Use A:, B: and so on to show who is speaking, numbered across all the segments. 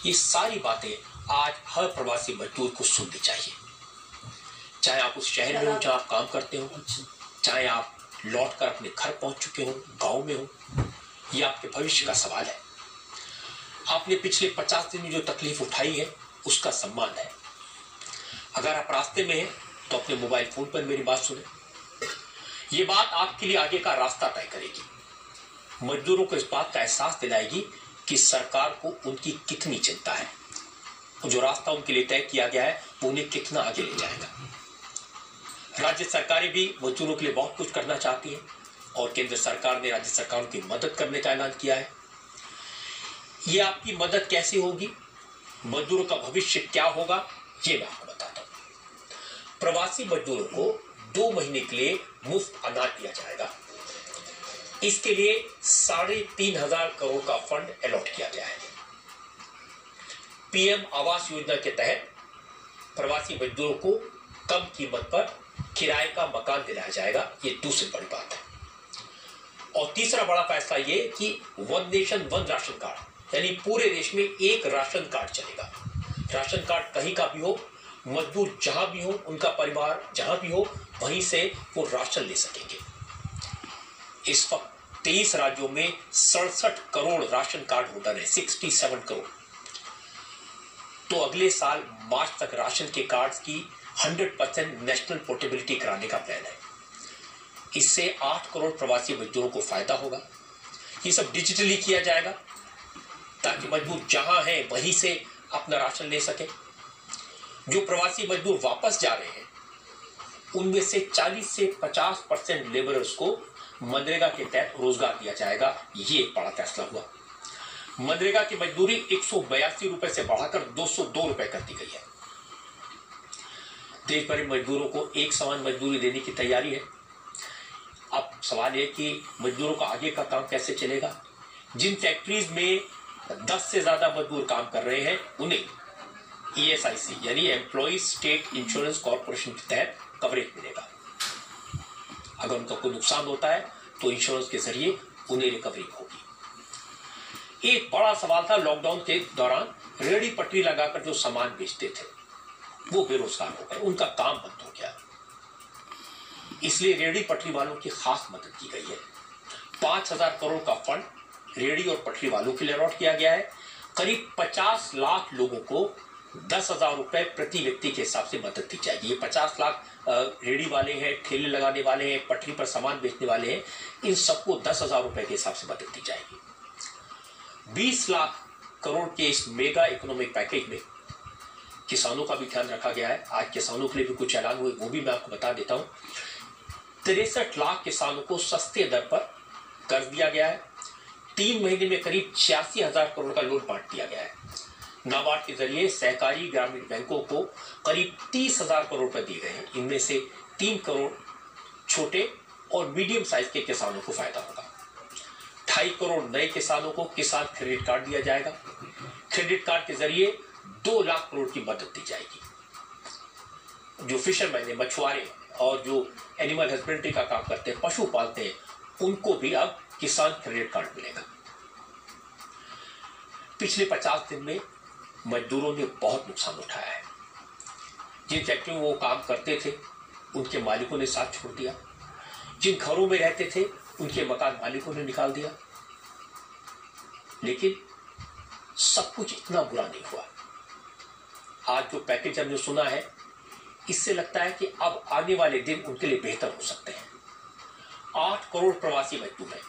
A: ये सारी बातें आज हर प्रवासी मजदूर को सुननी चाहिए। चाहे आप उस शहर में हो जहाँ आप काम करते हो, चाहे आप लौट कर अपने घर पहुंच चुके हो, गांव में हो, ये आपके भविष्य का सवाल है। आपने पिछले 50 दिन में जो तकलीफ उठाई है उसका सम्मान है। अगर आप रास्ते में हैं तो अपने मोबाइल फोन पर मेरी बात सुने। ये बात आपके लिए आगे का रास्ता तय करेगी। मजदूरों को इस बात का एहसास दिलाएगी कि सरकार को उनकी कितनी चिंता है और जो रास्ता उनके लिए तय किया गया है वो उन्हें कितना आगे ले जाएगा। राज्य सरकारें भी मजदूरों के लिए बहुत कुछ करना चाहती हैं और केंद्र सरकार ने राज्य सरकारों की मदद करने का ऐलान किया है। ये आपकी मदद कैसे होगी, मजदूरों का भविष्य क्या होगा, ये मैं आपको बताता हूं। प्रवासी मजदूरों को 2 महीने के लिए मुफ्त अनाज दिया जाएगा। इसके लिए 3,500 करोड़ का फंड अलॉट किया गया है। पीएम आवास योजना के तहत प्रवासी मजदूरों को कम कीमत पर किराए का मकान दिलाया जाएगा। ये दूसरी बड़ी बात है। और तीसरा बड़ा फैसला ये कि one nation one ration card, यानी पूरे देश में एक राशन कार्ड चलेगा। राशन कार्ड कहीं का भी हो, मजदूर जहां भी हो, उनका परिवार जहां भी हो, वहीं से वो राशन ले सकेंगे। इस वक्त 23 राज्यों में 67 करोड़ राशन कार्ड होल्डर है, 67 करोड़। तो अगले साल मार्च तक राशन के कार्ड्स की 100% नेशनल पोर्टेबिलिटी कराने का प्लान है। इससे 8 करोड़ प्रवासी मजदूरों को फायदा होगा। ये सब डिजिटली किया जाएगा ताकि मजदूर जहां हैं वहीं से अपना राशन ले सके। जो प्रवासी मजदूर वापस जा रहे हैं उनमें से 40 से 50% लेबरर्स को मनरेगा के तहत रोजगार दिया जाएगा। ये एक बड़ा फैसला हुआ। मनरेगा की मजदूरी 182 रुपए से बढ़ाकर 202 रुपए कर दी गई है। देश भर में मजदूरों को एक समान मजदूरी देने की तैयारी है। अब सवाल है कि मजदूरों का आगे का काम कैसे चलेगा। जिन फैक्ट्रीज में 10 से ज्यादा मजदूर काम कर रहे हैं उन्हें ESIC यानी एम्प्लॉय स्टेट इंश्योरेंस कॉर्पोरेशन के तहत कवरेज मिलेगा। अगर उनका कोई नुकसान होता है तो इंश्योरेंस के जरिए उन्हें रिकवरी होगी। एक बड़ा सवाल था, लॉकडाउन के दौरान रेहड़ी पटरी लगाकर जो सामान बेचते थे वो बेरोजगार हो गए, उनका काम बंद हो गया। इसलिए रेहड़ी पटरी वालों की खास मदद की गई है। 5,000 करोड़ का फंड रेहड़ी और पटरी वालों के लिए अलॉट किया गया है। करीब 50 लाख लोगों को 10,000 रुपए प्रति व्यक्ति के हिसाब से मदद दी जाएगी। ये 50 लाख रेहड़ी वाले हैं, ठेले लगाने वाले हैं, पटरी पर सामान बेचने वाले हैं, इन सबको 10,000 रुपए के हिसाब से मदद दी जाएगी। 20 लाख करोड़ के इस मेगा इकोनॉमिक पैकेज में किसानों का भी ध्यान रखा गया है। आज किसानों के लिए भी कुछ ऐलान हुए, वो भी मैं आपको बता देता हूं। 63 लाख किसानों को सस्ते दर पर कर्ज दिया गया है। 3 महीने में करीब 86,000 करोड़ का लोन बांट दिया गया है। नाबार्ड के जरिए सहकारी ग्रामीण बैंकों को करीब 30,000 करोड़ रुपए दिए गए हैं। इनमें से 3 करोड़ छोटे और मीडियम साइज के किसानों को फायदा होगा। 2.5 करोड़ नए किसानों को किसान क्रेडिट कार्ड दिया जाएगा। क्रेडिट कार्ड के जरिए 2 लाख करोड़ की मदद दी जाएगी। जो फिशरमैन है, मछुआरे और जो एनिमल हस्बेंड्री का काम करते हैं, पशु पालते हैं, उनको भी अब किसान क्रेडिट कार्ड मिलेगा। पिछले 50 दिन में मजदूरों ने बहुत नुकसान उठाया है। जिन फैक्ट्रियों में वो काम करते थे उनके मालिकों ने साथ छोड़ दिया। जिन घरों में रहते थे उनके मकान मालिकों ने निकाल दिया। लेकिन सब कुछ इतना बुरा नहीं हुआ। आज जो पैकेज हमने सुना है इससे लगता है कि अब आने वाले दिन उनके लिए बेहतर हो सकते हैं। 8 करोड़ प्रवासी मजदूर हैं।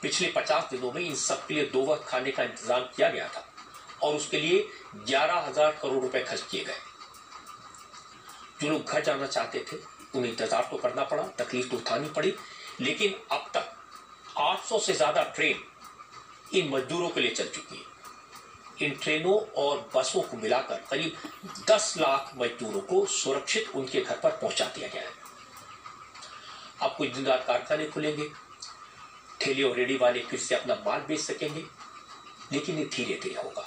A: पिछले 50 दिनों में इन सब के लिए 2 वक्त खाने का इंतजाम किया गया था और उसके लिए 11,000 करोड़ रुपए खर्च किए गए। जो लोग घर जाना चाहते थे उन्हें इंतजार तो करना पड़ा, तकलीफ तो उठानी पड़ी, लेकिन अब तक 800 से ज्यादा ट्रेन इन मजदूरों के लिए चल चुकी है। इन ट्रेनों और बसों को मिलाकर करीब 10 लाख मजदूरों को सुरक्षित उनके घर पर पहुंचा दिया गया है। अब कुछ दिन बाद कारखाने खुलेंगे, ठेले और रेहड़ी वाले फिर से अपना माल बेच सकेंगे, लेकिन ये धीरे धीरे होगा।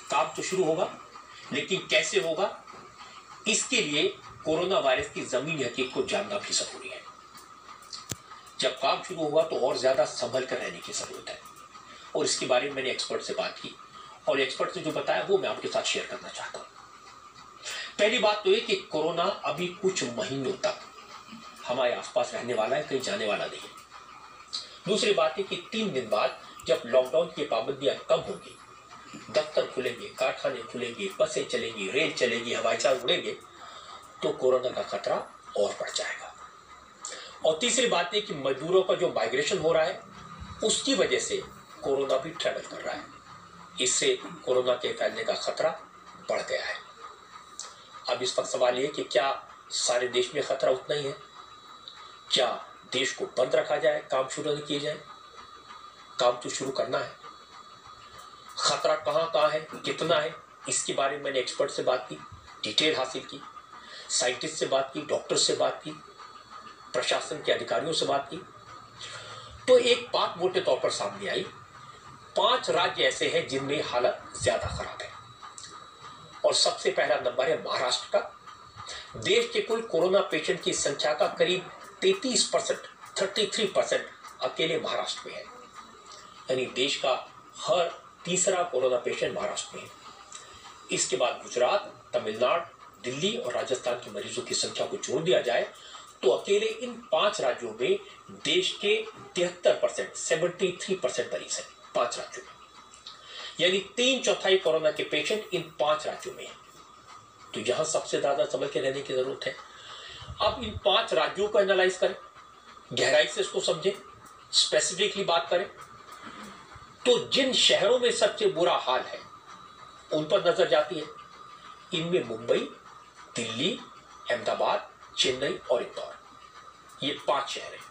A: काम तो शुरू होगा, लेकिन कैसे होगा इसके लिए कोरोना वायरस की जमीनी हकीकत को जानना भी जरूरी है। जब काम शुरू होगा तो और ज्यादा संभल कर रहने की जरूरत है और इसके बारे में मैंने एक्सपर्ट से बात की और एक्सपर्ट ने जो बताया वो मैं आपके साथ शेयर करना चाहता हूं। पहली बात तो ये कि कोरोना अभी कुछ महीनों तक हमारे आसपास रहने वाला है, कहीं जाने वाला नहीं है। दूसरी बात है कि 3 दिन बाद जब लॉकडाउन की पाबंदियां कम होंगी, दफ्तर खुलेंगे, कारखाने खुलेंगे, बसें चलेंगी, रेल चलेगी, हवाई जहाज उड़ेंगे, तो कोरोना का खतरा और बढ़ जाएगा। और तीसरी बात है कि मजदूरों का जो माइग्रेशन हो रहा है उसकी वजह से कोरोना भी ट्रैवल कर रहा है। इससे कोरोना के फैलने का खतरा बढ़ गया है। अब इस वक्त सवाल ये कि क्या सारे देश में खतरा उतना ही है? क्या देश को बंद रखा जाए, काम शुरू नहीं किए जाए? काम तो शुरू करना है। खतरा कहां है, कितना है, इसके बारे में मैंने एक्सपर्ट से बात की, डिटेल हासिल की, साइंटिस्ट से बात की, डॉक्टर से बात की, प्रशासन के अधिकारियों से बात की। तो एक बात मोटे तौर पर सामने आई, 5 राज्य ऐसे हैं जिनमें हालत ज्यादा खराब है। और सबसे पहला नंबर है महाराष्ट्र का। देश के कुल कोरोना पेशेंट की संख्या का करीब 33% अकेले महाराष्ट्र में है। यानी देश का हर तीसरा कोरोना पेशेंट महाराष्ट्र में है। इसके बाद गुजरात, तमिलनाडु, दिल्ली और राजस्थान के मरीजों की संख्या को जोड़ दिया जाए तो अकेले इन 5 राज्यों में देश के 73% मरीज हैं। 5 राज्यों में, यानी 3/4 कोरोना के पेशेंट इन 5 राज्यों में हैं। तो यहां सबसे ज्यादा संभल के रहने की जरूरत है। अब इन 5 राज्यों को एनालाइज करें, गहराई से इसको समझें, स्पेसिफिकली बात करें, तो जिन शहरों में सबसे बुरा हाल है उन पर नजर जाती है। इनमें मुंबई, दिल्ली, अहमदाबाद, चेन्नई और इंदौर, ये 5 शहर हैं।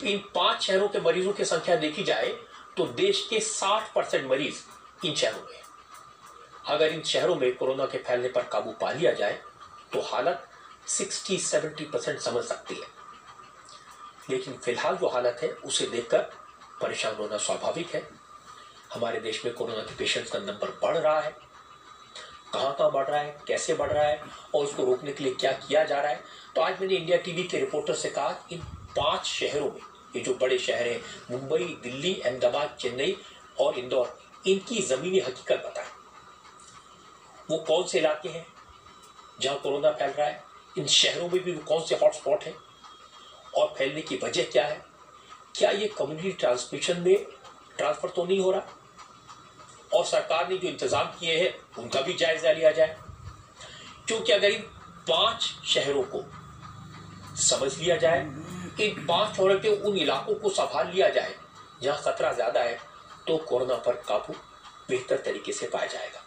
A: इन 5 शहरों के मरीजों की संख्या देखी जाए तो देश के 60% मरीज इन शहरों में हैं। अगर इन शहरों में कोरोना के फैलने पर काबू पा लिया जाए तो हालत 60-70% समझ सकती है। लेकिन फिलहाल जो हालत है उसे देखकर परेशान होना स्वाभाविक है। हमारे देश में कोरोना के पेशेंट्स का नंबर बढ़ रहा है। कहां बढ़ रहा है, कैसे बढ़ रहा है और उसको रोकने के लिए क्या किया जा रहा है। तो आज मैंने इंडिया टीवी के रिपोर्टर से कहा इन 5 शहरों में, ये जो बड़े शहर हैं मुंबई, दिल्ली, अहमदाबाद, चेन्नई और इंदौर, इनकी जमीनी हकीकत बताएं। वो कौन से इलाके हैं जहां कोरोना फैल रहा है, इन शहरों में भी वो कौन से हॉटस्पॉट हैं और फैलने की वजह क्या है। क्या ये कम्युनिटी ट्रांसमिशन में ट्रांसफर तो नहीं हो रहा? और सरकार ने जो इंतजाम किए हैं उनका भी जायजा लिया जाए। क्योंकि अगर इन 5 शहरों को समझ लिया जाए, इन 5 शहरों के उन इलाकों को संभाल लिया जाए जहां खतरा ज्यादा है, तो कोरोना पर काबू बेहतर तरीके से पाया जाएगा।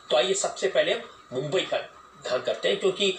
A: तो आइए सबसे पहले हम मुंबई का ध्यान करते हैं, क्योंकि